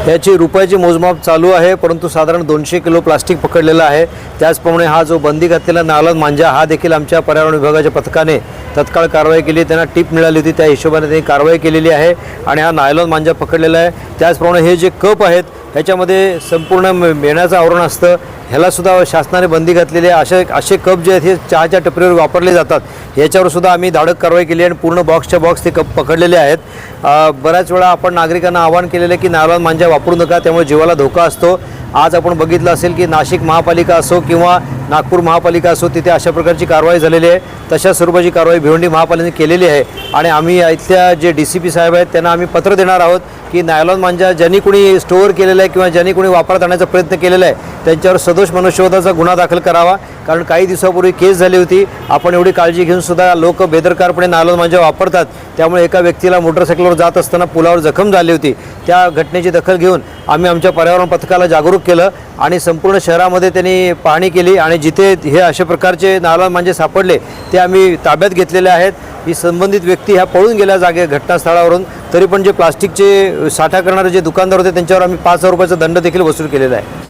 याची रुपयाची मोजमाप चालू आहे, परंतु साधारण 200 किलो प्लास्टिक पकडलेलं आहे। त्याचप्रमाणे हा जो बंदी घातलेला नायलॉन मांजा हा देखील आमच्या पर्यावरण विभागाच्या पथकाने तत्काळ कारवाई केली। त्यांना टिप मिळाली होती, त्या हिशोबाने त्यांनी कारवाई केलेली आहे आणि हा नायलॉन मांजा पकडलेला आहे। त्याचप्रमाणे हे जे कप आहेत ह्याच्यामध्ये संपूर्ण मेणाचं आवरण असतं, ह्याला सुद्धा शासनाने बंदी घातलेली आहे। असे कप जे आहेत हे चहाच्या टपरीवर वापरले जातात, याच्यावर सुद्धा आम्ही धाडक कारवाई केली आणि पूर्ण बॉक्सच्या बॉक्स ते कप पकडलेले आहेत। बऱ्याच वेळा आपण नागरिकांना आवाहन केलेलं आहे की नायलॉन मांजा वापरू नका, त्यामुळे जीवाला धोका असतो। आज आपण बघितलं असेल की नाशिक महापालिका असो किंवा नागपूर महापालिका असो, तिथे अशा प्रकारची कारवाई झालेली आहे। तशा स्वरूपाची कारवाई भिवंडी महापालिकेने केलेली आहे आणि आम्ही इथल्या जे DCP साहेब आहेत त्यांना आम्ही पत्र देणार आहोत की नायलॉन मांजा ज्यांनी कोणी स्टोअर केलेला आहे किंवा ज्यांनी कोणी वापरात आणण्याचा प्रयत्न केलेला आहे त्यांच्यावर सदोष मनुष्यवधाचा गुन्हा दाखल करावा। कारण काही दिवसापूर्वी केस झाली होती, आपण एवढी काळजी घेऊन सुद्धा लोक बेदरकारपणे नायलॉन मांजा वापरतात, त्यामुळे एका व्यक्तीला मोटरसायकलवर जात असताना पुलावर जखम झाली होती। त्या घटनेची दखल घेऊन आम्ही आमच्या पर्यावरण पथकाला जागरूक केलं आणि संपूर्ण शहरामध्ये त्यांनी पाहणी केली आणि जिथे हे अशा प्रकारचे नायलॉन मांजे सापडले ते आम्ही ताब्यात घेतलेले आहेत। ही संबंधित व्यक्ती ह्या पळून गेल्या घटनास्थळावरून, तरी पण जे प्लास्टिकचे साठा करणारे जे दुकानदार होते त्यांच्यावर आम्ही 5,000 रुपयाचा दंड देखील वसूल केलेला आहे।